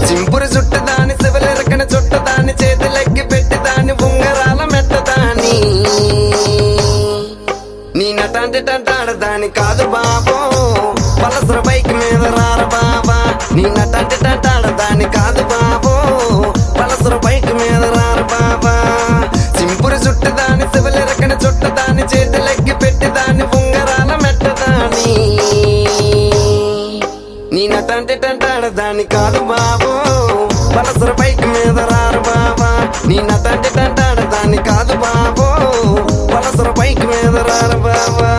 సింపురు చుట్టదాని శివలెరకన చుట్టదాని చేతులెక్కి పెట్టిదాని ఉంగరాల మెట్టదాని నీ నటాంటి టంటాడదాని కాదు బాబో పలసర బైక్ మీద రార బాబా నీ నటాంటి టంటాడదాని కాదు బాబో పలసర బైక్ మీద రార బాబా సింపురు చుట్టదాని శివలెరకన చుట్టదాని చేతులెక్కి పెట్టిదాని ఉంగరాల మెట్టదాని నీ నటాంటి టంటాడదాని కాదు బాబో పలసర బైక్ మీద రారు బాబా నీ నటాంటి టంటాడదాని కాదు బాబో పలసర బైక్ మీద రారు బాబా